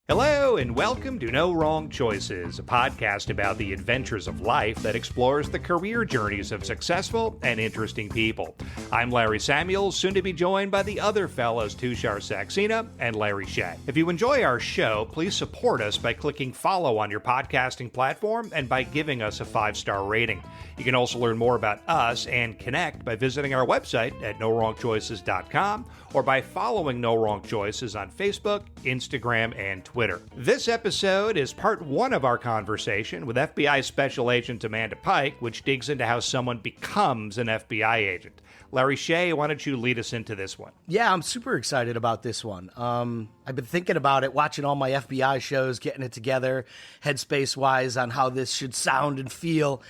Hello, and welcome to No Wrong Choices, a podcast about the adventures of life that explores the career journeys of successful and interesting people. I'm Larry Samuels, soon to be joined by the other fellows Tushar Saxena and Larry Shea. If you enjoy our show, please support us by clicking follow on your podcasting platform and by giving us a 5-star rating. You can also learn more about us and connect by visiting our website at NoWrongChoices.com or by following No Wrong Choices on Facebook, Instagram, and Twitter. This episode is part one of our conversation with FBI Special Agent Agent Pike, which digs into how someone becomes an FBI agent. Larry Shea, why don't you lead us into this one? Yeah, I'm super excited about this one. I've been thinking about it, watching all my FBI shows, getting it together, headspace-wise, on how this should sound and feel.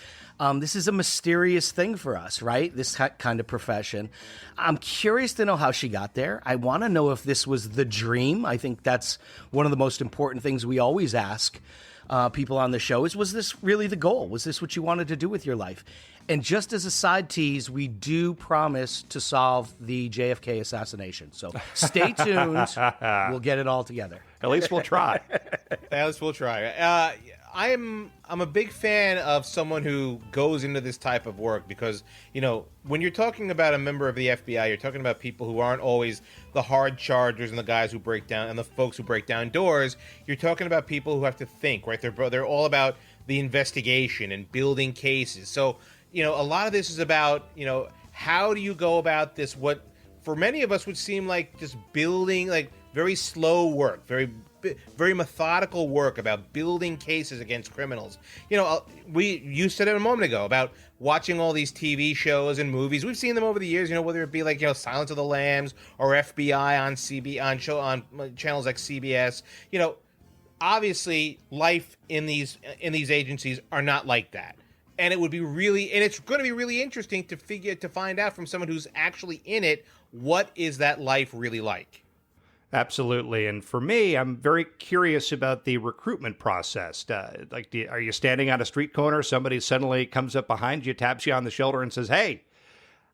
This is a mysterious thing for us, right? This kind of profession. I'm curious to know how she got there. I want to know if this was the dream. I think that's one of the most important things we always ask people on the show is, was this really the goal? Was this what you wanted to do with your life? And just as a side tease, we do promise to solve the JFK assassination. So stay tuned. We'll get it all together. At least we'll try. At least we'll try. I'm a big fan of someone who goes into this type of work because, you know, when you're talking about a member of the FBI, you're talking about people who aren't always the hard chargers and the guys who break down and the folks who break down doors. You're talking about people who have to think, right? They're all about the investigation and building cases. So, you know, a lot of this is about, you know, how do you go about this? What for many of us would seem like just building, like very slow work, very methodical work about building cases against criminals. You know, you said it a moment ago about watching all these TV shows and movies. We've seen them over the years, you know, whether it be like, you know, Silence of the Lambs or FBI on channels like CBS. You know, obviously life in these agencies are not like that. And it's going to be really interesting to find out from someone who's actually in it, what is that life really like? Absolutely. And for me, I'm very curious about the recruitment process. Are you standing on a street corner, somebody suddenly comes up behind you, taps you on the shoulder and says, "Hey,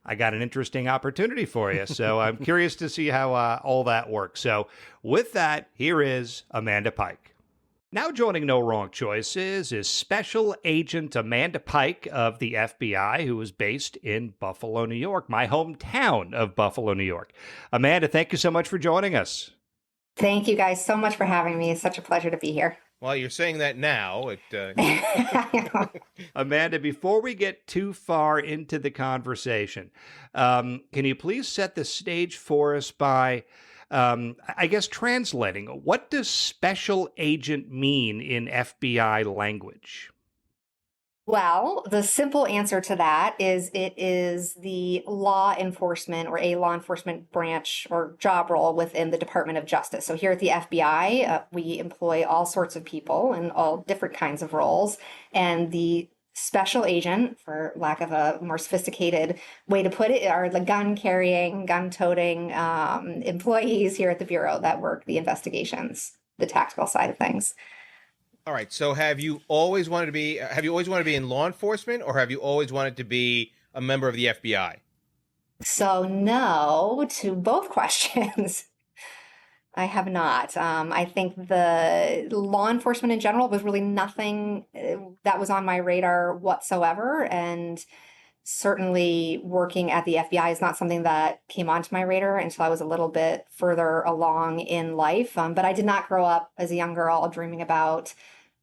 I got an interesting opportunity for you." So I'm curious to see how all that works. So with that, here is Agent Pike. Now joining No Wrong Choices is Special Agent Agent Pike of the FBI, who is based in Buffalo, New York, my hometown of Buffalo, New York. Amanda, thank you so much for joining us. Thank you guys so much for having me. It's such a pleasure to be here. Well, you're saying that now. Amanda, before we get too far into the conversation, can you please set the stage for us by I guess translating, what does special agent mean in FBI language? Well, the simple answer to that is it is the law enforcement or a law enforcement branch or job role within the Department of Justice. So here at the FBI, we employ all sorts of people in all different kinds of roles. And the special agent, for lack of a more sophisticated way to put it, are the gun-carrying, gun-toting employees here at the Bureau that work the investigations, the tactical side of things. All right. So have you always wanted to be in law enforcement, or have you always wanted to be a member of the FBI? So no to both questions. I have not. I think the law enforcement in general was really nothing that was on my radar whatsoever. And certainly working at the FBI is not something that came onto my radar until I was a little bit further along in life. But I did not grow up as a young girl dreaming about,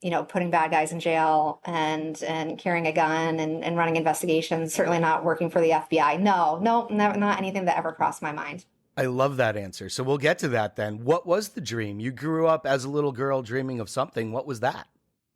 you know, putting bad guys in jail and carrying a gun and running investigations. Certainly not working for the FBI. No, not anything that ever crossed my mind. I love that answer. So we'll get to that then. What was the dream? You grew up as a little girl dreaming of something. What was that?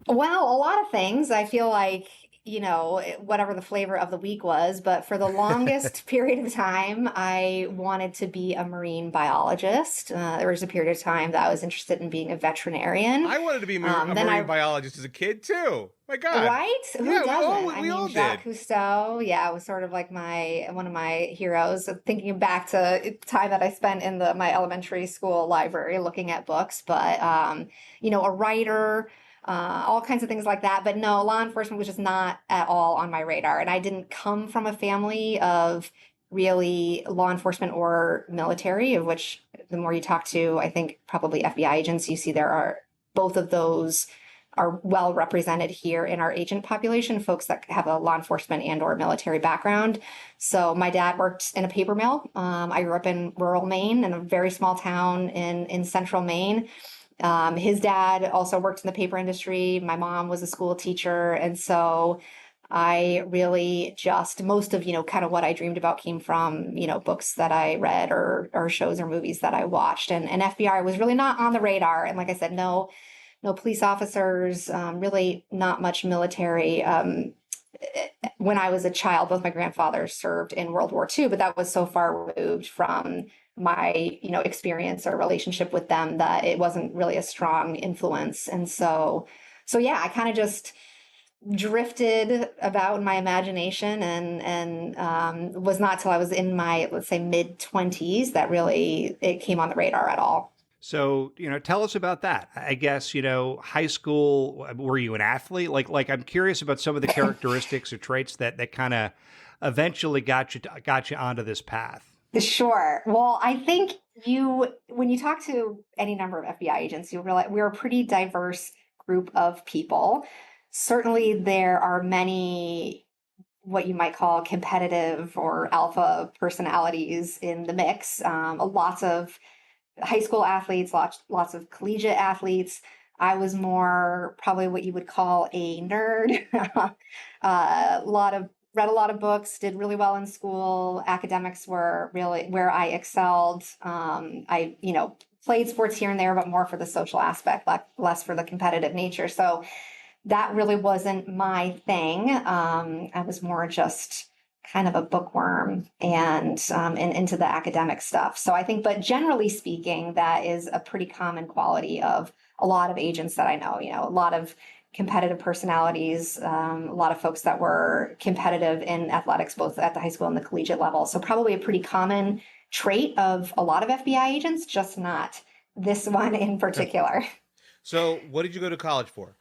Well, a lot of things. I feel like, you know, whatever the flavor of the week was, but for the longest period of time, I wanted to be a marine biologist. There was a period of time that I was interested in being a veterinarian. I wanted to be a marine biologist as a kid too. My God. Right? Who doesn't? We all Jacques did. Cousteau, it was sort of like one of my heroes. Thinking back to time that I spent in my elementary school library looking at books, but you know, a writer, all kinds of things like that. But no, law enforcement was just not at all on my radar. And I didn't come from a family of really law enforcement or military, of which the more you talk to, I think probably FBI agents, you see there are both of those are well represented here in our agent population, folks that have a law enforcement and or military background. So my dad worked in a paper mill. I grew up in rural Maine, in a very small town in central Maine. His dad also worked in the paper industry. My mom was a school teacher. And so I really just, most of, kind of what I dreamed about came from, books that I read or shows or movies that I watched. And FBI was really not on the radar. And like I said, no police officers, really not much military. When I was a child, both my grandfathers served in World War II, but that was so far removed from my, experience or relationship with them that it wasn't really a strong influence. And so yeah, I kind of just drifted about in my imagination and was not till I was in my, let's say, mid-20s that really it came on the radar at all. So, tell us about that. I guess, high school, were you an athlete? Like I'm curious about some of the characteristics or traits that kind of eventually got you onto this path. Sure. Well, I think when you talk to any number of FBI agents, you realize we're a pretty diverse group of people. Certainly there are many what you might call competitive or alpha personalities in the mix. Lots of high school athletes, lots of collegiate athletes. I was more probably what you would call a nerd. Read a lot of books, did really well in school. Academics were really where I excelled. I played sports here and there, but more for the social aspect, less for the competitive nature. So that really wasn't my thing. I was more just kind of a bookworm and into the academic stuff. So I think, but generally speaking, that is a pretty common quality of a lot of agents that I know, a lot of competitive personalities, a lot of folks that were competitive in athletics, both at the high school and the collegiate level. So probably a pretty common trait of a lot of FBI agents, just not this one in particular. So what did you go to college for?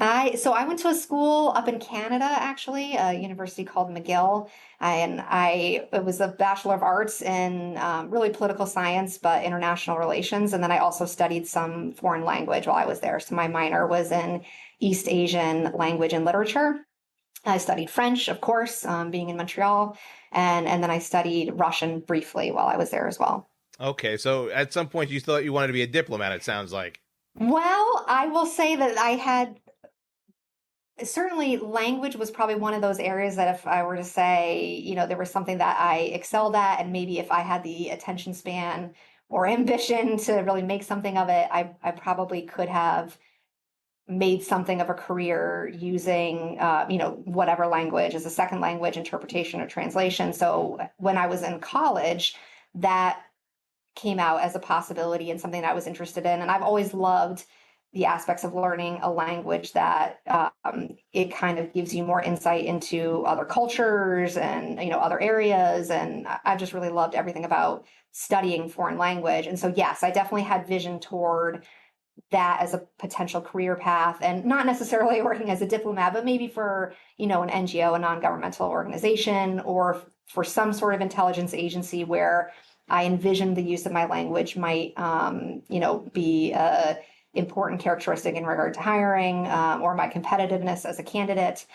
I went to a school up in Canada, actually, a university called McGill, and it was a Bachelor of Arts in really political science, but international relations. And then I also studied some foreign language while I was there. So my minor was in East Asian language and literature. I studied French, of course, being in Montreal, and then I studied Russian briefly while I was there as well. Okay, so at some point you thought you wanted to be a diplomat, it sounds like. Well, I will say that I had certainly language was probably one of those areas that if I were to say, there was something that I excelled at, and maybe if I had the attention span or ambition to really make something of it, I probably could have made something of a career using, whatever language as a second language, interpretation or translation. So when I was in college, that came out as a possibility and something that I was interested in. And I've always loved the aspects of learning a language that it kind of gives you more insight into other cultures and other areas, and I've just really loved everything about studying foreign language. And so yes, I definitely had vision toward that as a potential career path, and not necessarily working as a diplomat, but maybe for an NGO, a non-governmental organization, or for some sort of intelligence agency where I envisioned the use of my language might be important characteristic in regard to hiring or my competitiveness as a candidate.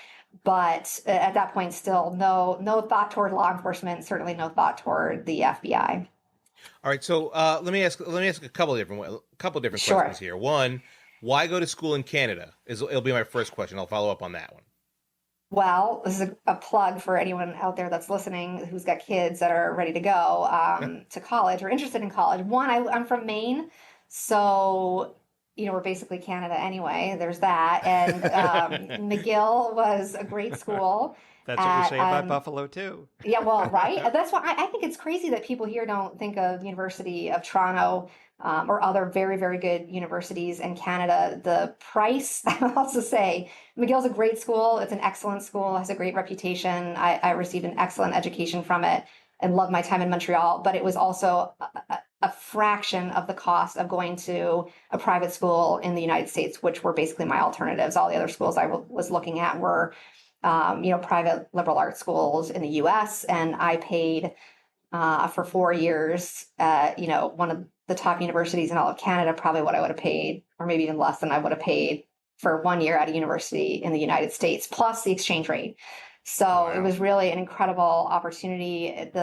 But at that point, still no thought toward law enforcement, certainly no thought toward the FBI. All right, so let me ask a couple different Sure. questions here. One, why go to school in Canada? It'll be my first question. I'll follow up on that one. Well, this is a plug for anyone out there that's listening who's got kids that are ready to go to college or interested in college. One, I'm from Maine, so we're basically Canada anyway. There's that. And McGill was a great school. That's what we say about Buffalo, too. Yeah, well, right. That's why I think it's crazy that people here don't think of University of Toronto or other very, very good universities in Canada. The price, I'll also say, McGill's a great school. It's an excellent school, has a great reputation. I received an excellent education from it and loved my time in Montreal, but it was also a fraction of the cost of going to a private school in the United States, which were basically my alternatives. All the other schools I was looking at were, private liberal arts schools in the U.S. And I paid for 4 years, one of the top universities in all of Canada, probably what I would have paid, or maybe even less than I would have paid for 1 year at a university in the United States, plus the exchange rate. So Wow. it was really an incredible opportunity. It's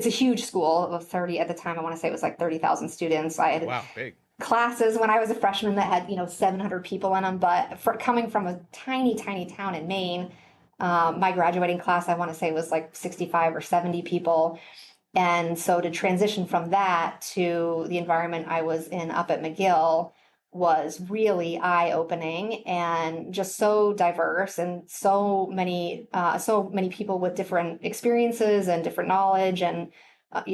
a huge school of 30 at the time. I want to say it was like 30,000 students. I had Wow, big. classes when I was a freshman that had 700 people in them. But coming from a tiny, tiny town in Maine, my graduating class I want to say was like 65 or 70 people. And so to transition from that to the environment I was in up at McGill was really eye-opening and just so diverse, and so many people with different experiences and different knowledge, and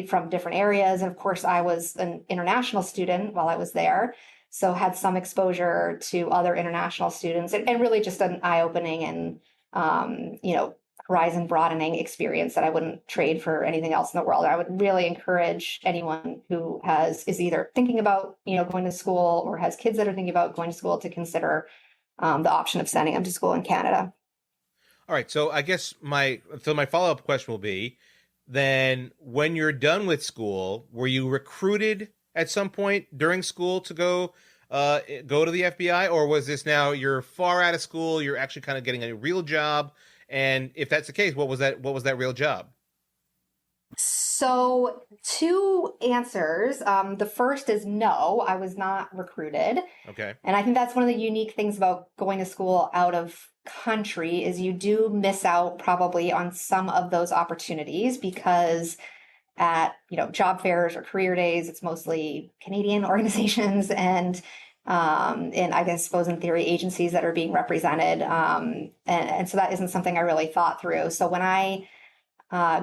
from different areas. And of course, I was an international student while I was there, so had some exposure to other international students, and really just an eye-opening and horizon broadening experience that I wouldn't trade for anything else in the world. I would really encourage anyone who is either thinking about going to school or has kids that are thinking about going to school to consider the option of sending them to school in Canada. All right, so I guess my follow-up question will be, then when you're done with school, were you recruited at some point during school to go to the FBI, or was this now you're far out of school, you're actually kind of getting a real job? And if that's the case, what was that real job? So 2 answers. The first is no, I was not recruited. Okay. And I think that's one of the unique things about going to school out of country is you do miss out probably on some of those opportunities, because at job fairs or career days, it's mostly Canadian organizations and I suppose in theory agencies that are being represented, and so that isn't something I really thought through. So when I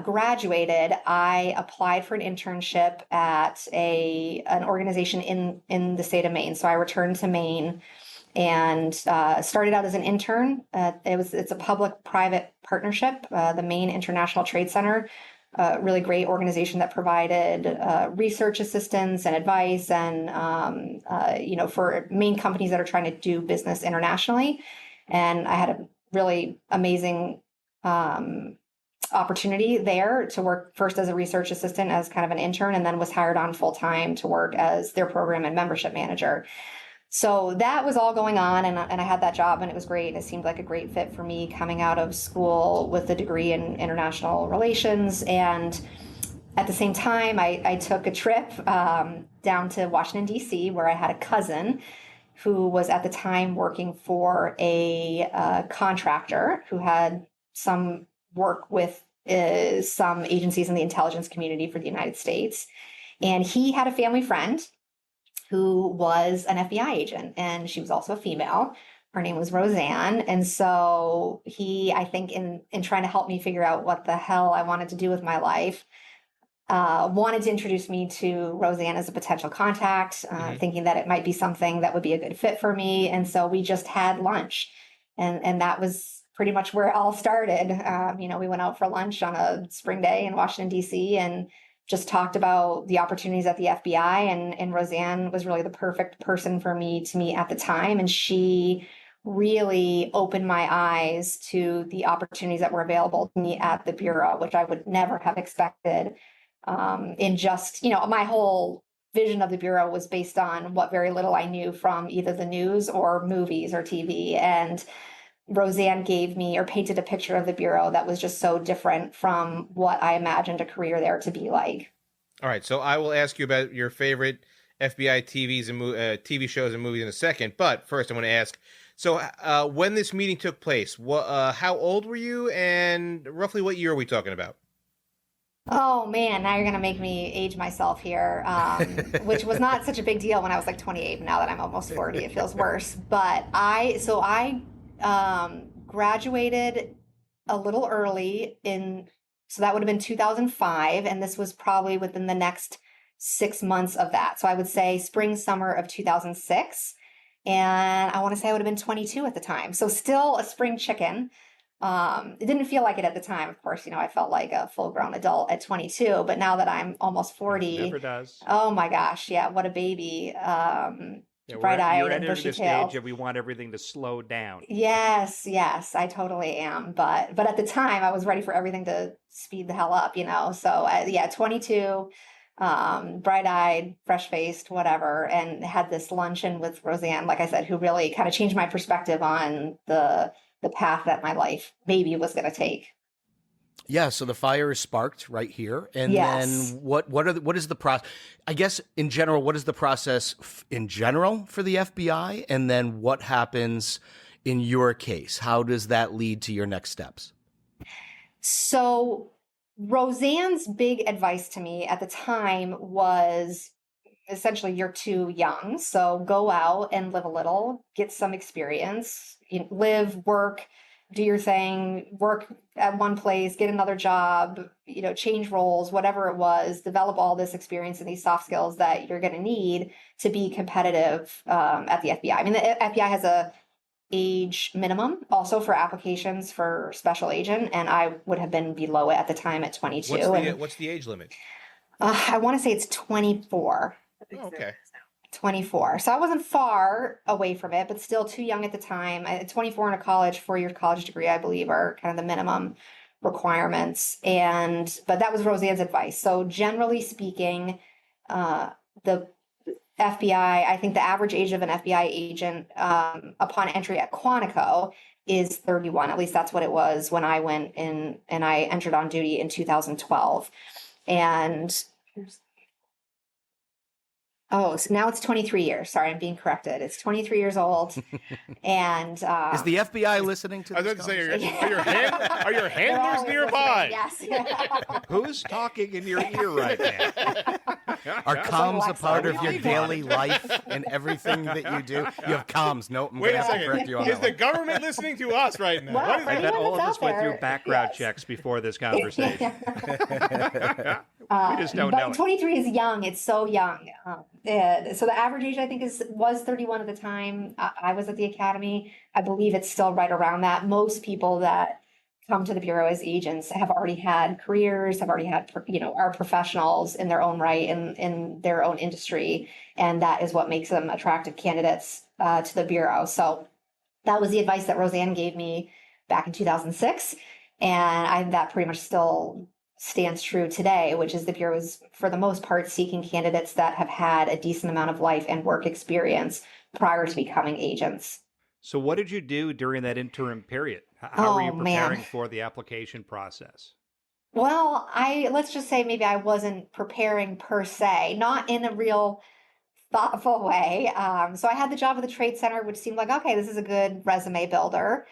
graduated, I applied for an internship at an organization in the state of Maine. So I returned to Maine and started out as an intern. It's a public-private partnership, the Maine International Trade Center. Really great organization that provided research assistance and advice, and for Maine companies that are trying to do business internationally. And I had a really amazing opportunity there to work first as a research assistant, as kind of an intern, and then was hired on full time to work as their program and membership manager. So that was all going on, and I had that job, and it was great. It seemed like a great fit for me coming out of school with a degree in international relations. And at the same time, I took a trip down to Washington, D.C., where I had a cousin who was at the time working for a contractor who had some work with some agencies in the intelligence community for the United States. And he had a family friend who was an FBI agent, and she was also a female. Her name was Roseanne. And so he, I think in trying to help me figure out what the hell I wanted to do with my life, wanted to introduce me to Roseanne as a potential contact, thinking that it might be something that would be a good fit for me. And so we just had lunch, and that was pretty much where it all started. We went out for lunch on a spring day in Washington, D.C., and just talked about the opportunities at the FBI, and Roseanne was really the perfect person for me to meet at the time. And she really opened my eyes to the opportunities that were available to me at the Bureau, which I would never have expected. In just, my whole vision of the Bureau was based on what very little I knew from either the news or movies or TV. And Roseanne gave me or painted a picture of the Bureau that was just so different from what I imagined a career there to be like. All right, so I will ask you about your favorite FBI TV shows and movies in a second, but first I want to ask, so when this meeting took place, how old were you, and roughly what year are we talking about? Oh man, now you're going to make me age myself here, which was not such a big deal when I was like 28, but now that I'm almost 40, it feels worse. But I graduated a little early so that would have been 2005. And this was probably within the next 6 months of that. So I would say spring, summer of 2006. And I want to say I would have been 22 at the time. So still a spring chicken. It didn't feel like it at the time. Of course, I felt like a full grown adult at 22, but now that I'm almost 40, Never does. Oh my gosh. Yeah. What a baby. Yeah, bright-eyed you're and entering the bushy-tailed. stage of we want everything to slow down. Yes, I totally am. But at the time, I was ready for everything to speed the hell up, So 22, bright-eyed, fresh-faced, whatever, and had this luncheon with Roseanne, like I said, who really kind of changed my perspective on the path that my life maybe was going to take. Yeah, so the fire is sparked right here, and Yes. then what is the process? I guess in general, what is the process in general for the FBI, and then what happens in your case? How does that lead to your next steps? So Roseanne's big advice to me at the time was essentially, you're too young, so go out and live a little, get some experience, live, work, do your thing, work at one place, get another job, change roles, whatever it was, develop all this experience and these soft skills that you're going to need to be competitive at the FBI. I mean, the FBI has a age minimum also for applications for special agent, and I would have been below it at the time at 22. What's the age limit? I want to say it's 24. Oh, okay. 24. So I wasn't far away from it, but still too young at the time. 24 in a college, 4-year college degree, I believe, are kind of the minimum requirements. But that was Roseanne's advice. So generally speaking, the FBI, I think the average age of an FBI agent upon entry at Quantico is 31. At least that's what it was when I went in and I entered on duty in 2012. And so now it's 23 years. Sorry, I'm being corrected. It's 23 years old. And is the FBI listening to this? I was about to say, are your handlers nearby? Listening. Yes. Who's talking in your ear right now? Are comms a Alexa. part of your Live daily life and everything that you do? You have comms. No, I'm Wait going a to have to correct second. you on Is that the one. government listening to us right now? Well, What is I that? bet Anyone all of that's us went out through there, background yes. checks before this conversation. We just don't know But it. 23 is young. It's so young. So the average age, I think, was 31 at the time I was at the academy. I believe it's still right around that. Most people that come to the Bureau as agents have already had careers, have already had, are professionals in their own right, in their own industry. And that is what makes them attractive candidates to the Bureau. So that was the advice that Roseanne gave me back in 2006. And that pretty much still stands true today, which is the Bureau is, for the most part, seeking candidates that have had a decent amount of life and work experience prior to becoming agents. So what did you do during that interim period? How were you preparing Man. for the application process? Well, let's just say maybe I wasn't preparing per se, not in a real thoughtful way. So I had the job at the Trade Center, which seemed like, okay, this is a good resume builder.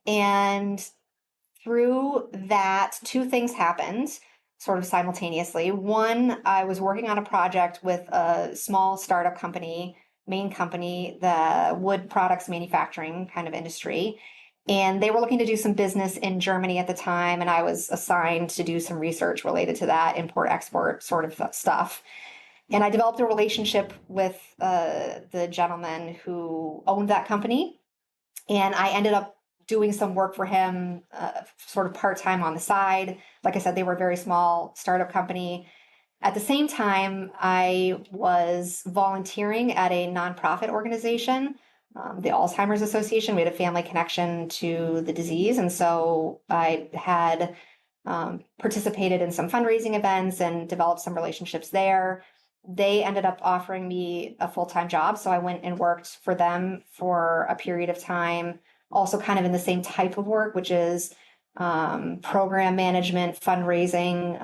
And through that, two things happened sort of simultaneously. One, I was working on a project with a small startup company, Maine company, the wood products manufacturing kind of industry. And they were looking to do some business in Germany at the time. And I was assigned to do some research related to that, import, export sort of stuff. And I developed a relationship with the gentleman who owned that company. And I ended up doing some work for him sort of part-time on the side. Like I said, they were a very small startup company. At the same time, I was volunteering at a nonprofit organization, the Alzheimer's Association. We had a family connection to the disease. And so I had participated in some fundraising events and developed some relationships there. They ended up offering me a full-time job. So I went and worked for them for a period of time, also kind of in the same type of work, which is program management, fundraising,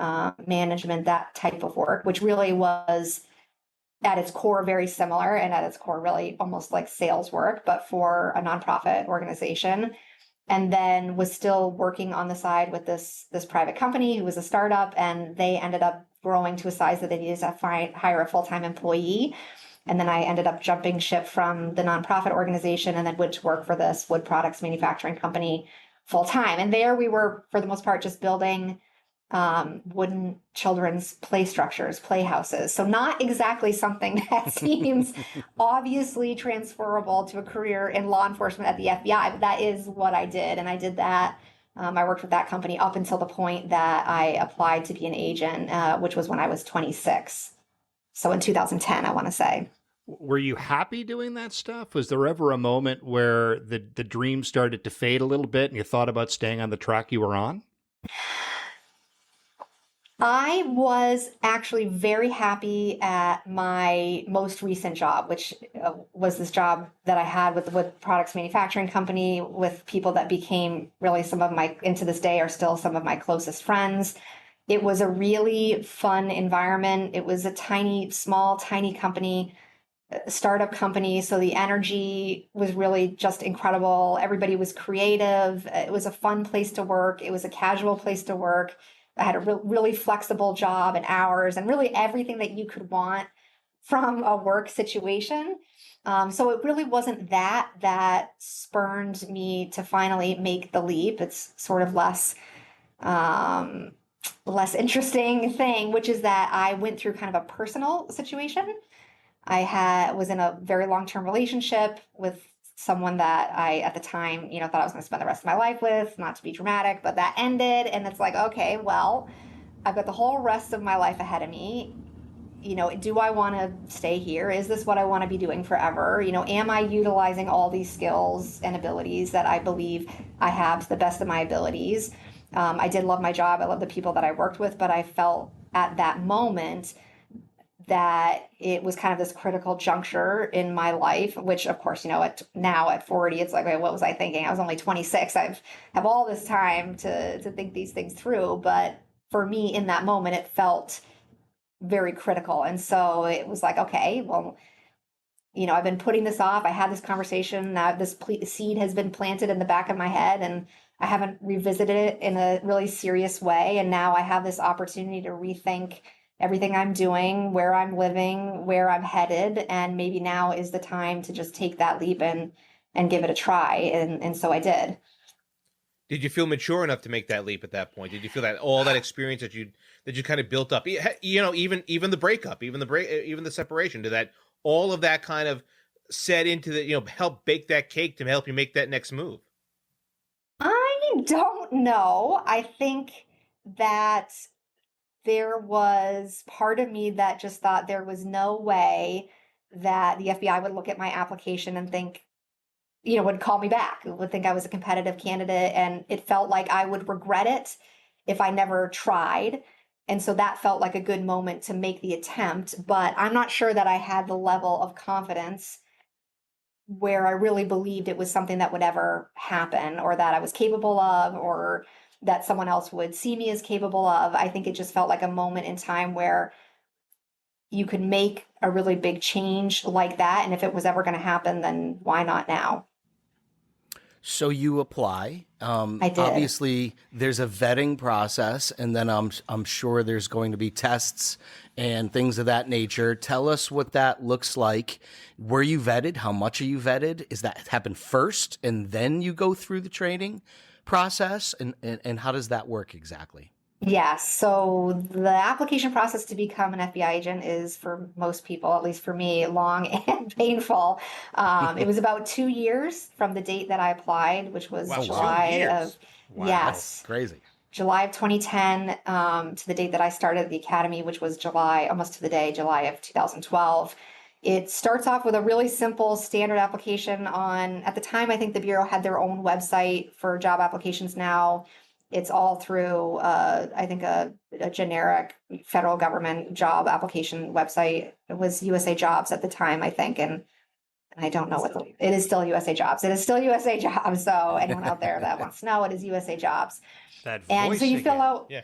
management, that type of work, which really was at its core very similar and at its core really almost like sales work, but for a nonprofit organization. And then was still working on the side with this private company who was a startup, and they ended up growing to a size that they needed to hire a full-time employee. And then I ended up jumping ship from the nonprofit organization and then went to work for this wood products manufacturing company full-time. And there we were, for the most part, just building wooden children's play structures, playhouses. So not exactly something that seems obviously transferable to a career in law enforcement at the FBI, but that is what I did. And I did that. I worked with that company up until the point that I applied to be an agent, which was when I was 26. So in 2010, I want to say. Were you happy doing that stuff? Was there ever a moment where the dream started to fade a little bit and you thought about staying on the track you were on? I was actually very happy at my most recent job, which was this job that I had with products manufacturing company with people that became really some of my, and to this day are still some of my closest friends. It was a really fun environment. It was a tiny company, startup company. So the energy was really just incredible. Everybody was creative. It was a fun place to work. It was a casual place to work. I had a really flexible job and hours and really everything that you could want from a work situation. So it really wasn't that spurned me to finally make the leap. It's sort of less interesting thing, which is that I went through kind of a personal situation. Was in a very long-term relationship with someone that I, at the time, thought I was going to spend the rest of my life with, not to be dramatic, but that ended. And it's like, okay, well, I've got the whole rest of my life ahead of me. Do I want to stay here? Is this what I want to be doing forever? Am I utilizing all these skills and abilities that I believe I have to the best of my abilities? I did love my job. I love the people that I worked with, but I felt at that moment that it was kind of this critical juncture in my life, which of course, now at 40, it's like, okay, what was I thinking? I was only 26. Have all this time to think these things through. But for me in that moment, it felt very critical. And so it was like, okay, well, I've been putting this off. I had this conversation. Now this seed has been planted in the back of my head and I haven't revisited it in a really serious way. And now I have this opportunity to rethink everything I'm doing, where I'm living, where I'm headed, and maybe now is the time to just take that leap and give it a try. And so I did. Did you feel mature enough to make that leap at that point? Did you feel that all that experience that you kind of built up, even the breakup, even the separation, did that all of that kind of set into the help bake that cake to help you make that next move? I don't know. I think that there was part of me that just thought there was no way that the FBI would look at my application and think, would call me back, would think I was a competitive candidate. And it felt like I would regret it if I never tried. And so that felt like a good moment to make the attempt. But I'm not sure that I had the level of confidence where I really believed it was something that would ever happen or that I was capable of or that someone else would see me as capable of. I think it just felt like a moment in time where you could make a really big change like that. And if it was ever going to happen, then why not now? So you apply. I did. Obviously, there's a vetting process, and then I'm sure there's going to be tests and things of that nature. Tell us what that looks like. Were you vetted? How much are you vetted? Is that happen first, and then you go through the training process? And how does that work exactly? Yes. So the application process to become an FBI agent is, for most people, at least for me, long and painful. It was about 2 years from the date that I applied, which was Wow, July 2 years. of, Wow. yes, Crazy. July of 2010 to the date that I started the academy, which was July, almost to the day, July of 2012. It starts off with a really simple standard application at the time, I think the Bureau had their own website for job applications now. It's all through, I think, a generic federal government job application website. It was USA Jobs at the time, I think, and I don't know it is still USA Jobs. It is still USA Jobs. So anyone out there that wants to know, it is USA Jobs. That voice And so you again. fill out, Yeah.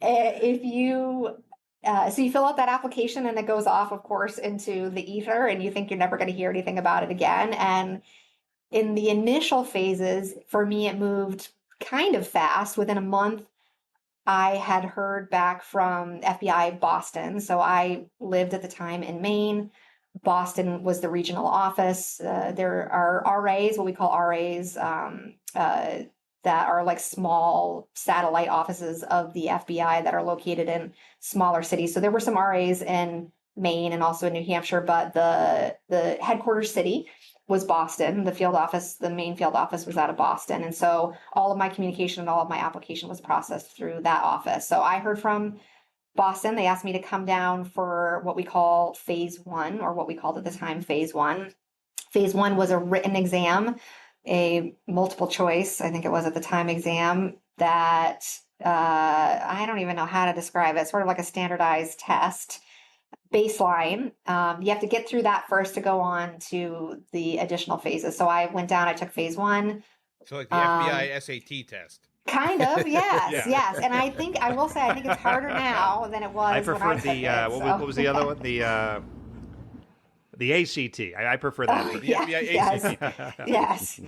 if you, so you fill out that application and it goes off, of course, into the ether, and you think you're never going to hear anything about it again. And in the initial phases, for me, it moved kind of fast. Within a month, I had heard back from FBI Boston. So I lived at the time in Maine. Boston was the regional office. There are RAs, what we call RAs, that are like small satellite offices of the FBI that are located in smaller cities. So there were some RAs in Maine and also in New Hampshire, but the headquarters city was Boston. The main field office was out of Boston. And so all of my communication and all of my application was processed through that office. So I heard from Boston. They asked me to come down for what we call phase one, or what we called at the time phase one. Phase one was a written exam, a multiple choice, I think it was at the time, exam that I don't even know how to describe it, sort of like a standardized test baseline. You have to get through that first to go on to the additional phases. So I went down, I took phase one. So like the FBI SAT test. Kind of, yes, Yeah. yes. And I will say, I think it's harder now than it was I when prefer I took the it. what was the other one? The ACT. I prefer that. The FBI ACT. Yes.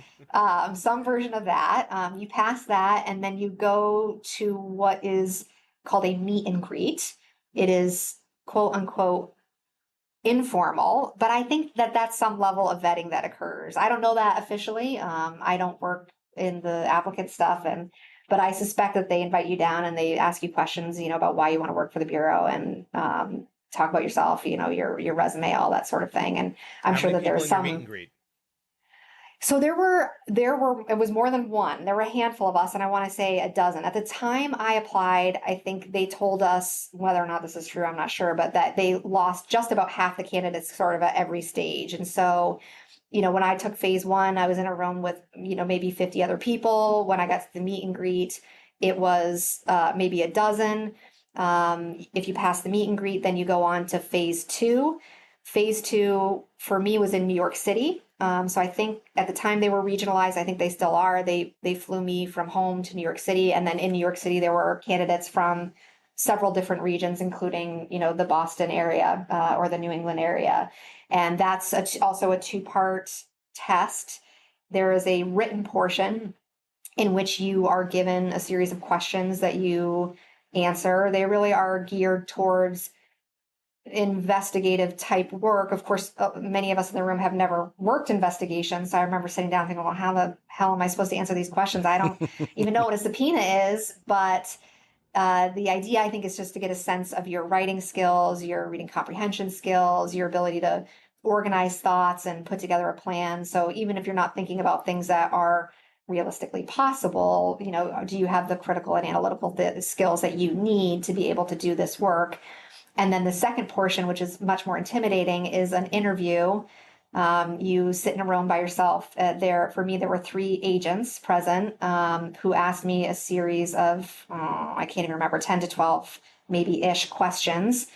Some version of that. You pass that, and then you go to what is called a meet and greet. It is quote unquote informal, but I think that that's some level of vetting that occurs. I don't know that officially. I don't work in the applicant stuff, but I suspect that they invite you down and they ask you questions, about why you want to work for the bureau and talk about yourself, your resume, all that sort of thing. And I'm sure that there's some. Meet and greet? So there were, it was more than one. There were a handful of us, and I want to say a dozen. At the time I applied, I think they told us, whether or not this is true, I'm not sure, but that they lost just about half the candidates sort of at every stage. And so, when I took phase one, I was in a room with, maybe 50 other people. When I got to the meet and greet, it was maybe a dozen. If you pass the meet and greet, then you go on to phase two. Phase two for me was in New York City. So I think at the time they were regionalized. I think they still are. They flew me from home to New York City, and then in New York City there were candidates from several different regions, including the Boston area or the New England area, and that's also a two-part test. There is a written portion in which you are given a series of questions that you answer. They really are geared towards investigative type work. Of course, many of us in the room have never worked investigations. So I remember sitting down thinking, well, how the hell am I supposed to answer these questions? I don't even know what a subpoena is. But the idea, I think, is just to get a sense of your writing skills, your reading comprehension skills, your ability to organize thoughts and put together a plan. So even if you're not thinking about things that are realistically possible, do you have the critical and analytical skills that you need to be able to do this work? And then the second portion, which is much more intimidating, is an interview. You sit in a room by yourself. For me, there were 3 agents present who asked me a series of, I can't even remember, 10 to 12 maybe-ish questions.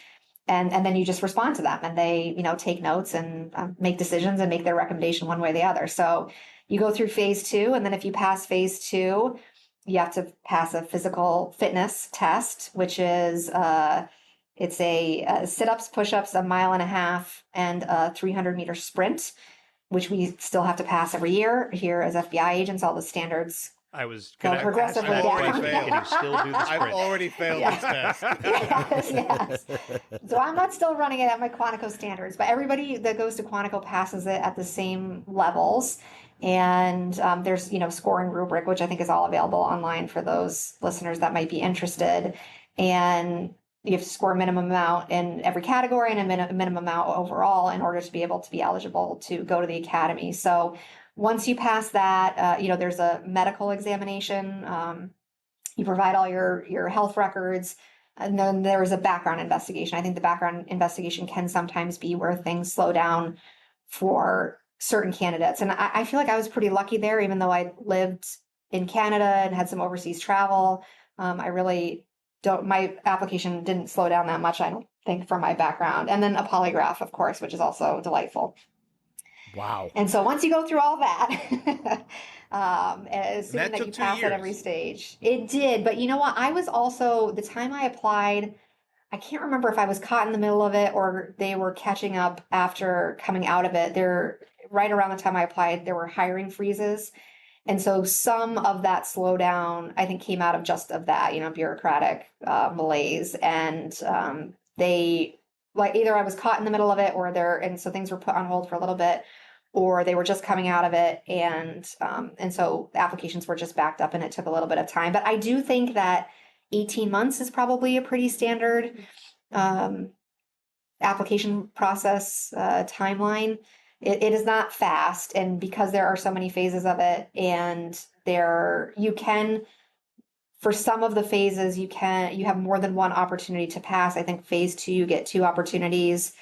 And then you just respond to them, and they, take notes and make decisions and make their recommendation one way or the other. So you go through phase two, and then if you pass phase two, you have to pass a physical fitness test, which is it's a sit-ups, push-ups, a 1.5 miles, and a 300-meter sprint, which we still have to pass every year here as FBI agents. All the standards I was go going to progressively ask that down. question. Can you still do the sprint? I've already failed this test. Yes. So I'm not still running it at my Quantico standards, but everybody that goes to Quantico passes it at the same levels. And there's, scoring rubric, which I think is all available online for those listeners that might be interested. And you have to score a minimum amount in every category and a minimum amount overall in order to be able to be eligible to go to the academy. So once you pass that, there's a medical examination. You provide all your health records, and then there's a background investigation. I think the background investigation can sometimes be where things slow down for certain candidates. And I feel like I was pretty lucky there, even though I lived in Canada and had some overseas travel. My application didn't slow down that much, I don't think, from my background. And then a polygraph, of course, which is also delightful. Wow. And so once you go through all that, assuming that you pass at every stage, it did. But you know what? I was also, the time I applied, I can't remember if I was caught in the middle of it or they were catching up after coming out of it. Right around the time I applied, there were hiring freezes. And so some of that slowdown, I think, came out of just of that, bureaucratic malaise. And they, either I was caught in the middle of it and so things were put on hold for a little bit, or they were just coming out of it. And so applications were just backed up and it took a little bit of time. But I do think that 18 months is probably a pretty standard application process timeline. It is not fast, and because there are so many phases of it, and for some of the phases, you have more than one opportunity to pass. I think phase 2, you get 2 opportunities.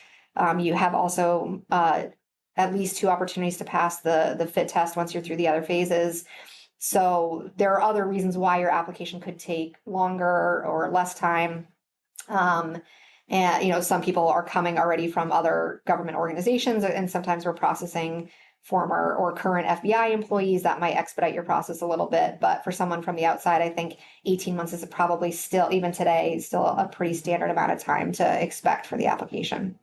You have also at least 2 opportunities to pass the fit test once you're through the other phases. So there are other reasons why your application could take longer or less time. And, some people are coming already from other government organizations, and sometimes we're processing former or current FBI employees. That might expedite your process a little bit. But for someone from the outside, I think 18 months is probably still, even today, still a pretty standard amount of time to expect for the application.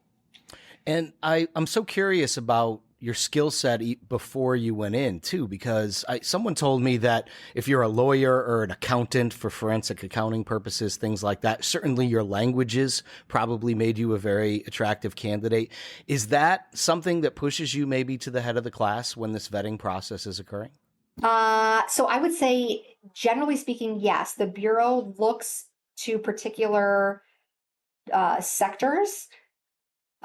And I'm so curious about your skill set before you went in too, because someone told me that if you're a lawyer or an accountant for forensic accounting purposes, things like that, certainly your languages probably made you a very attractive candidate. Is that something that pushes you maybe to the head of the class when this vetting process is occurring? So I would say, generally speaking, yes, the Bureau looks to particular sectors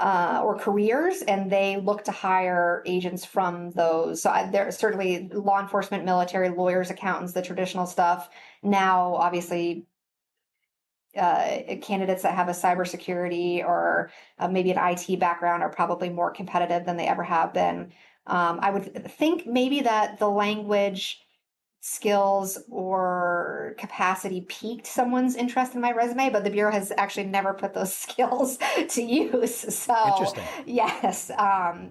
or careers, and they look to hire agents from those. So there are certainly law enforcement, military, lawyers, accountants, the traditional stuff. Now, obviously, candidates that have a cybersecurity or maybe an IT background are probably more competitive than they ever have been. I would think maybe that the language skills or capacity piqued someone's interest in my resume, but the Bureau has actually never put those skills to use. So, Interesting. yes.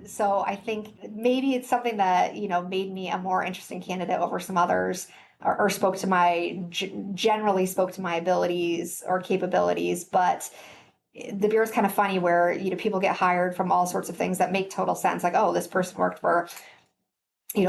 So I think maybe it's something that, made me a more interesting candidate over some others, or generally spoke to my abilities or capabilities. But the Bureau is kind of funny where, people get hired from all sorts of things that make total sense. Like, oh, this person worked for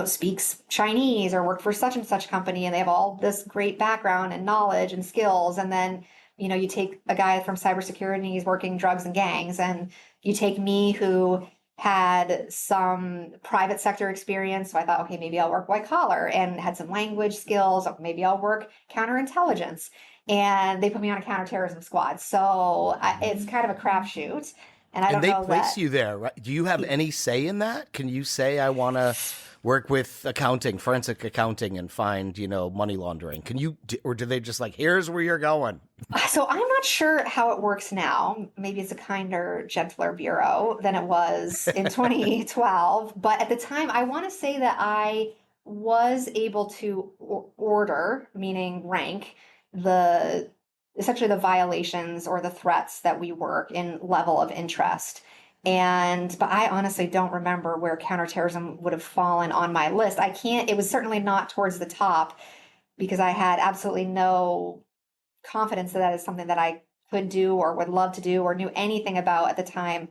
speaks Chinese or worked for such and such company, and they have all this great background and knowledge and skills. And then, you take a guy from cybersecurity and he's working drugs and gangs, and you take me who had some private sector experience. So I thought, okay, maybe I'll work white collar, and had some language skills. Maybe I'll work counterintelligence. And they put me on a counterterrorism squad. So it's kind of a crapshoot. And I don't know that. And they place you there, right? Do you have any say in that? Can you say, I want to work with accounting, forensic accounting, and find, money laundering? Can you, or do they just like, here's where you're going? So I'm not sure how it works now. Maybe it's a kinder, gentler Bureau than it was in 2012. But at the time, I want to say that I was able to order, meaning rank, essentially the violations or the threats that we work in level of interest. But I honestly don't remember where counterterrorism would have fallen on my list. It was certainly not towards the top, because I had absolutely no confidence that is something that I could do or would love to do or knew anything about at the time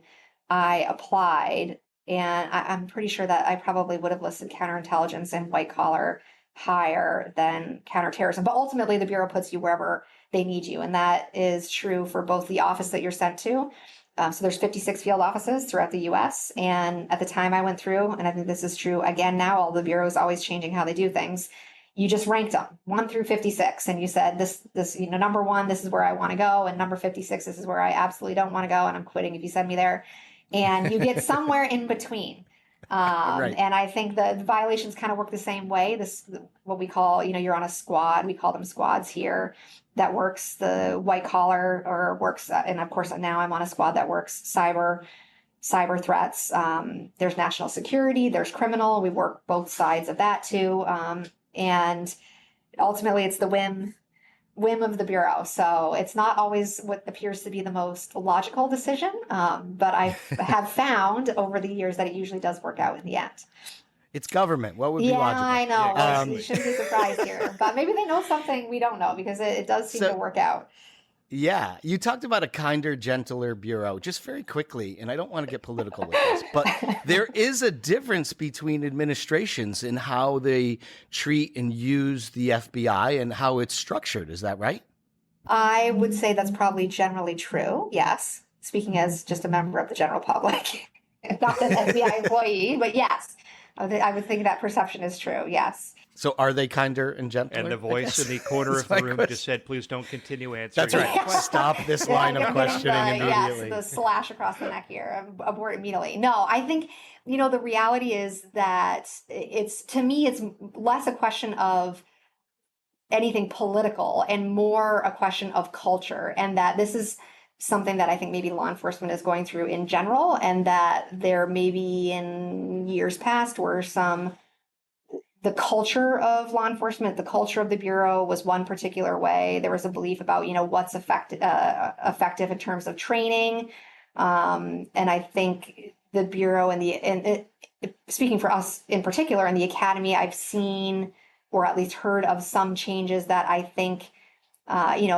I applied. And I'm pretty sure that I probably would have listed counterintelligence and white collar higher than counterterrorism. But ultimately, the Bureau puts you wherever they need you. And that is true for both the office that you're sent to. So there's 56 field offices throughout the U.S. And at the time I went through, and I think this is true again now, all the Bureau is always changing how they do things. You just ranked them 1 through 56, and you said this, number 1, this is where I want to go, and number 56, this is where I absolutely don't want to go, and I'm quitting if you send me there. And you get somewhere in between. Right. And I think the violations kind of work the same way. This, what we call, you're on a squad. We call them squads here. That works the white collar, or works, and of course now I'm on a squad that works cyber threats. There's national security, there's criminal. We work both sides of that too. And ultimately it's the whim of the Bureau. So it's not always what appears to be the most logical decision. But I have found over the years that it usually does work out in the end. It's government. What would be logical? I know. Well, you shouldn't be surprised here. But maybe they know something we don't know, because it does seem to work out. Yeah. You talked about a kinder, gentler Bureau, just very quickly, and I don't want to get political with this, but there is a difference between administrations in how they treat and use the FBI and how it's structured. Is that right? I would say that's probably generally true, yes. Speaking as just a member of the general public, not an FBI employee, but yes. I would think that perception is true, yes. So are they kinder and gentler? And the voice in the corner of the room just said, please don't continue answering. That's right. Stop this line of questioning immediately. Yes, the slash across the neck here. Abort immediately. No, I think, the reality is that to me, it's less a question of anything political and more a question of culture, and that this is something that I think maybe law enforcement is going through in general, and that there maybe in years past were some the culture of law enforcement, the culture of the Bureau was one particular way. There was a belief about, what's effective in terms of training. And I think the Bureau speaking for us in particular in the Academy, I've seen or at least heard of some changes that I think,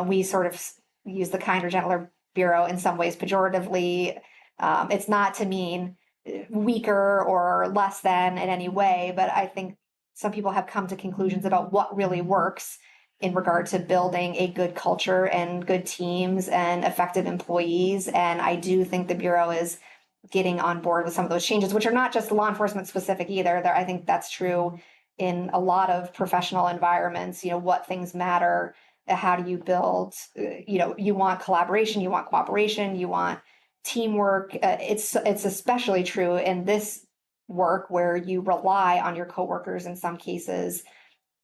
we sort of use the kinder, gentler Bureau in some ways pejoratively. It's not to mean weaker or less than in any way, but I think some people have come to conclusions about what really works in regard to building a good culture and good teams and effective employees. And I do think the Bureau is getting on board with some of those changes, which are not just law enforcement specific either. I think that's true in a lot of professional environments, what things matter. How do you build, you want collaboration, you want cooperation, you want teamwork. It's especially true in this work where you rely on your coworkers in some cases.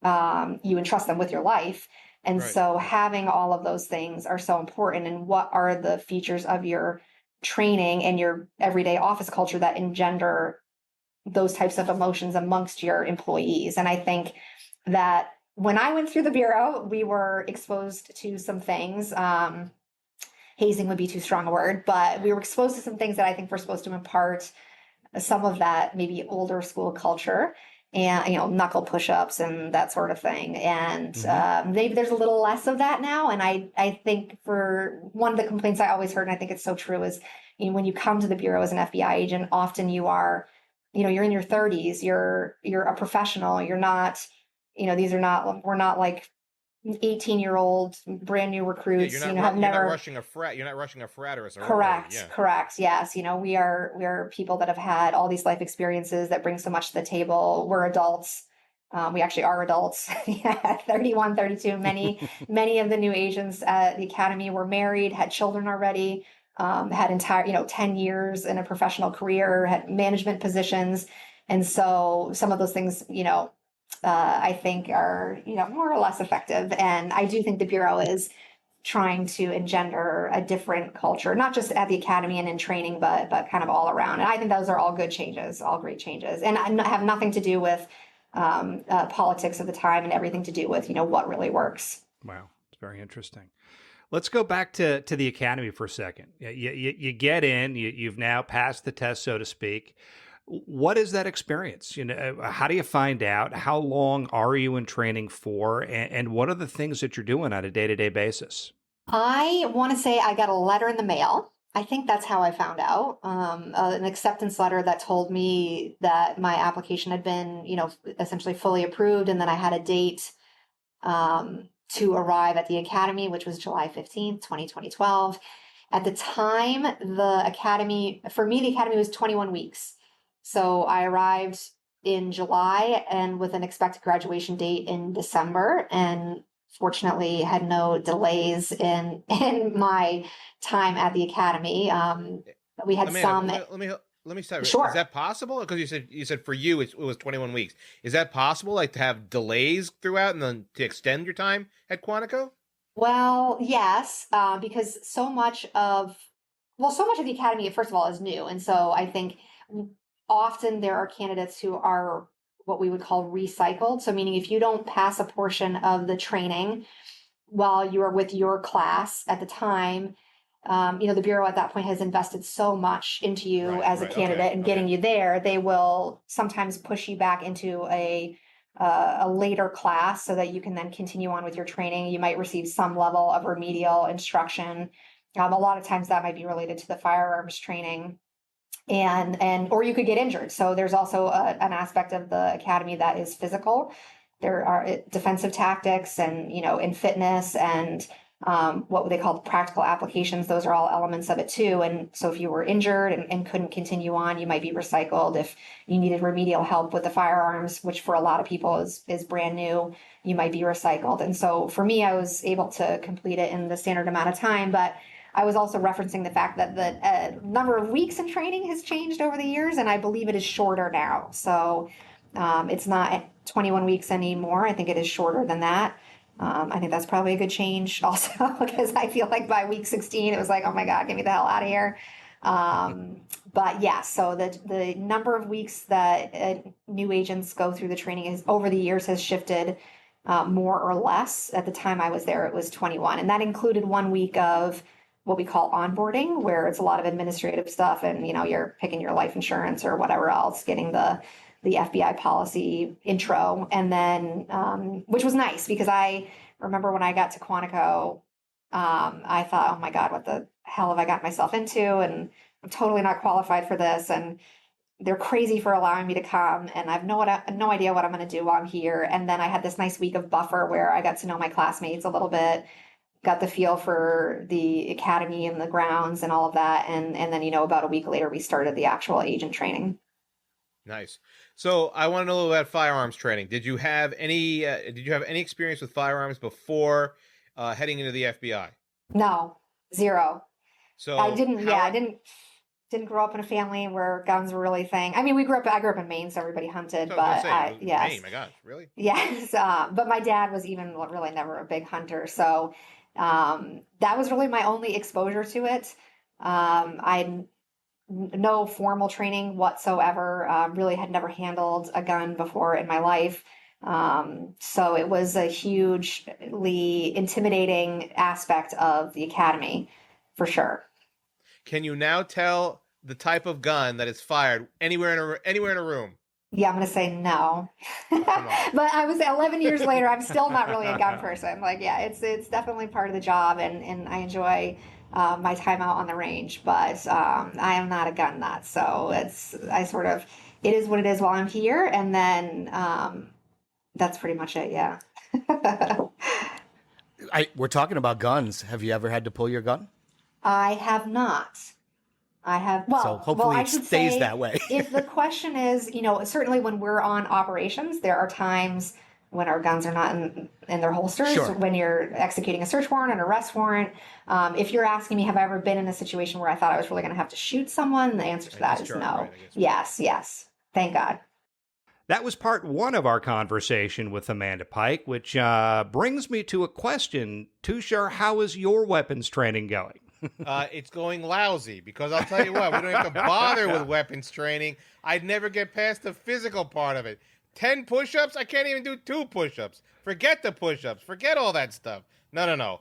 You entrust them with your life. And Right. so having all of those things are so important. And what are the features of your training and your everyday office culture that engender those types of emotions amongst your employees? And I think that when I went through the Bureau, we were exposed to some things. Hazing would be too strong a word, but we were exposed to some things that I think were supposed to impart some of that maybe older school culture and, knuckle push-ups and that sort of thing. And maybe there's a little less of that now. And I think for one of the complaints I always heard, and I think it's so true, is when you come to the Bureau as an FBI agent, often you are, you're in your 30s, you're a professional, you're not, we're not like 18-year-old brand new recruits. You're not rushing a frat. You're not rushing a frat or a sorority. Correct. Correct. Yes. We are people that have had all these life experiences that bring so much to the table. We're adults. We actually are adults. 31, 32. Many of the new agents at the Academy were married, had children already, had entire, 10 years in a professional career, had management positions. And so some of those things, I think are, more or less effective. And I do think the Bureau is trying to engender a different culture, not just at the Academy and in training, but kind of all around. And I think those are all good changes, all great changes, and have nothing to do with politics of the time and everything to do with, what really works. Wow. It's very interesting. Let's go back to the Academy for a second. You get in, you've now passed the test, so to speak. What is that experience? How do you find out? How long are you in training for? And what are the things that you're doing on a day-to-day basis? I want to say I got a letter in the mail. I think that's how I found out. An acceptance letter that told me that my application had been, essentially fully approved. And then I had a date to arrive at the Academy, which was July 15th, 2012. At the time, the Academy was 21 weeks. So I arrived in July and with an expected graduation date in December, and fortunately had no delays in my time at the Academy. We had Amanda, let me stop. Sure. Is that possible? Because you said for you it was 21 weeks. Is that possible? Like to have delays throughout and then to extend your time at Quantico? Well, yes, because so much of the Academy, first of all, is new, and so I think often there are candidates who are what we would call recycled. So meaning if you don't pass a portion of the training while you are with your class at the time, the Bureau at that point has invested so much into you as a candidate and getting you there, they will sometimes push you back into a later class so that you can then continue on with your training. You might receive some level of remedial instruction. A lot of times that might be related to the firearms training. Or you could get injured. So there's also an aspect of the Academy that is physical. There are defensive tactics and, in fitness and what they call practical applications. Those are all elements of it too. And so if you were injured and couldn't continue on, you might be recycled. If you needed remedial help with the firearms, which for a lot of people is brand new, you might be recycled. And so for me, I was able to complete it in the standard amount of time, but I was also referencing the fact that the number of weeks in training has changed over the years, and I believe it is shorter now. So it's not 21 weeks anymore. I think it is shorter than that. I think that's probably a good change also, because I feel like by week 16, it was like, oh my God, get me the hell out of here. But yeah, so the number of weeks that new agents go through the training is over the years has shifted more or less. At the time I was there, it was 21, and that included 1 week of what we call onboarding, where it's a lot of administrative stuff, and you're picking your life insurance or whatever else, getting the FBI policy intro, and then which was nice because I remember when I got to Quantico, I thought, oh my God, what the hell have I got myself into? And I'm totally not qualified for this. And they're crazy for allowing me to come. And I've no idea what I'm going to do while I'm here. And then I had this nice week of buffer where I got to know my classmates a little bit, got the feel for the academy and the grounds and all of that. And then, about a week later, we started the actual agent training. Nice. So I want to know a little about firearms training. Did you have any experience with firearms before heading into the FBI? No, zero. So I didn't. I didn't grow up in a family where guns were really a thing. I mean, I grew up in Maine, so everybody hunted. Yes, Maine, my gosh, really? Yes, but my dad was even really never a big hunter, so that was really my only exposure to it. I no formal training whatsoever. Really had never handled a gun before in my life. So it was a hugely intimidating aspect of the academy, for sure. Can you now tell the type of gun that is fired anywhere in a room? Yeah, I'm going to say no. But I was 11 years later, I'm still not really a gun person. Like, yeah, it's definitely part of the job, and I enjoy my time out on the range, but I am not a gun nut. So it is what it is while I'm here. And then that's pretty much it. Yeah. We're talking about guns. Have you ever had to pull your gun? I have not. I have. So hopefully it stays that way. If the question is, certainly when we're on operations, there are times when our guns are not in their holsters, sure, when you're executing a search warrant, an arrest warrant. If you're asking me, have I ever been in a situation where I thought I was really going to have to shoot someone? The answer to that is no. Right, yes. Thank God. That was part one of our conversation with Amanda Pike, which brings me to a question. Tushar, how is your weapons training going? It's going lousy, because I'll tell you what, we don't have to bother with weapons training. I'd never get past the physical part of it. 10 push-ups? I can't even do 2 push-ups. Forget the push-ups. Forget all that stuff. No.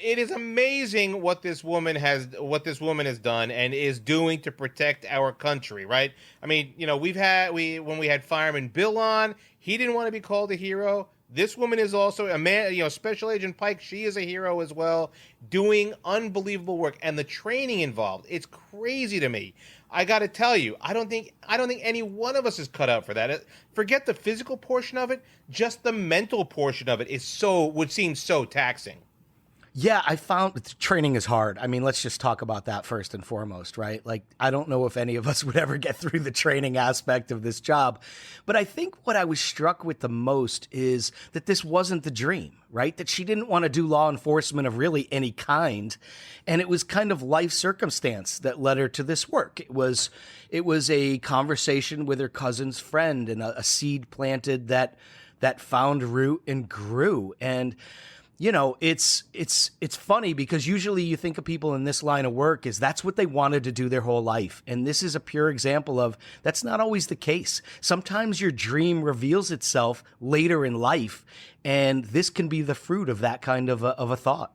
It is amazing what this woman has done and is doing to protect our country, right? I mean, when we had Fireman Bill on, he didn't want to be called a hero. This woman is also a man, Special Agent Pike. She is a hero as well, doing unbelievable work, and the training involved. It's crazy to me. I got to tell you, I don't think any one of us is cut out for that. Forget the physical portion of it; just the mental portion of it would seem so taxing. Yeah, I found training is hard. I mean, let's just talk about that first and foremost, right? Like, I don't know if any of us would ever get through the training aspect of this job. But I think what I was struck with the most is that this wasn't the dream, right? That she didn't want to do law enforcement of really any kind. And it was kind of life circumstance that led her to this work. It was a conversation with her cousin's friend, and a seed planted that found root and grew. And it's funny because usually you think of people in this line of work as that's what they wanted to do their whole life. And this is a pure example of that's not always the case. Sometimes your dream reveals itself later in life, and this can be the fruit of that kind of a thought.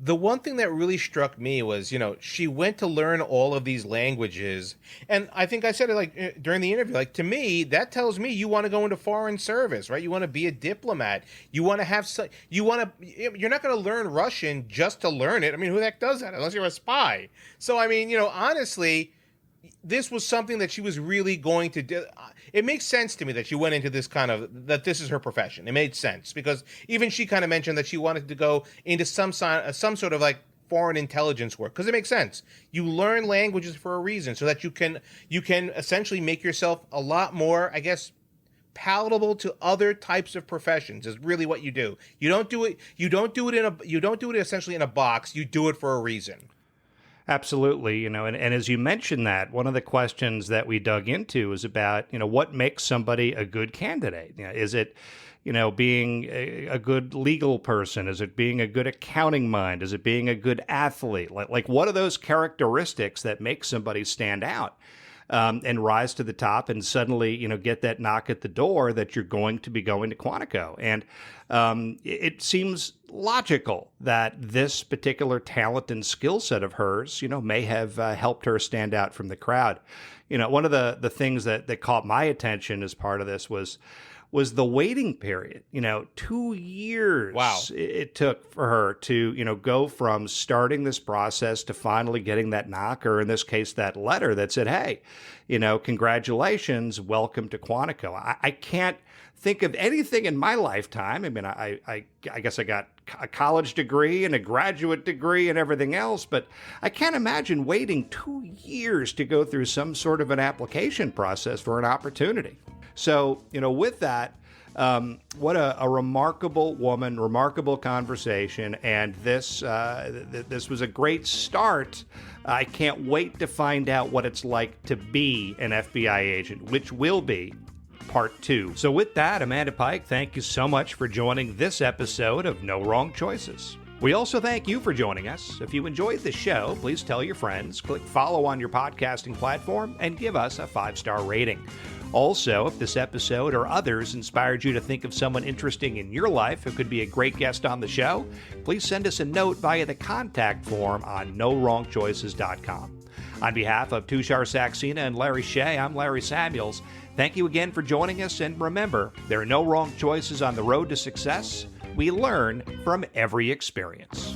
The one thing that really struck me was, she went to learn all of these languages. And I think I said it during the interview, to me, that tells me you want to go into foreign service, right? You want to be a diplomat. You want to have you're not going to learn Russian just to learn it. I mean, who the heck does that unless you're a spy? So, I mean, honestly, this was something that she was really going to do. It makes sense to me that she went into that this is her profession. It made sense because even she kind of mentioned that she wanted to go into some sort of foreign intelligence work, because it makes sense. You learn languages for a reason so that you can essentially make yourself a lot more, I guess, palatable to other types of professions is really what you do. You don't do it essentially in a box. You do it for a reason. Absolutely. And as you mentioned that, one of the questions that we dug into is about, what makes somebody a good candidate? Is it, being a good legal person? Is it being a good accounting mind? Is it being a good athlete? Like what are those characteristics that make somebody stand out? And rise to the top and suddenly, get that knock at the door that you're going to be going to Quantico. And it seems logical that this particular talent and skill set of hers, may have helped her stand out from the crowd. One of the things that caught my attention as part of this was the waiting period. 2 years Wow. it took for her to, go from starting this process to finally getting that knock, or in this case, that letter that said, hey, congratulations, welcome to Quantico. I can't think of anything in my lifetime. I mean, I guess I got a college degree and a graduate degree and everything else, but I can't imagine waiting 2 years to go through some sort of an application process for an opportunity. So, with that, what a remarkable woman, remarkable conversation, and this was a great start. I can't wait to find out what it's like to be an FBI agent, which will be Part 2. So with that, Amanda Pike, thank you so much for joining this episode of No Wrong Choices. We also thank you for joining us. If you enjoyed the show, please tell your friends, click follow on your podcasting platform, and give us a 5-star rating. Also, if this episode or others inspired you to think of someone interesting in your life who could be a great guest on the show, please send us a note via the contact form on NoWrongChoices.com. On behalf of Tushar Saxena and Larry Shea, I'm Larry Samuels. Thank you again for joining us, and remember, there are no wrong choices on the road to success. We learn from every experience.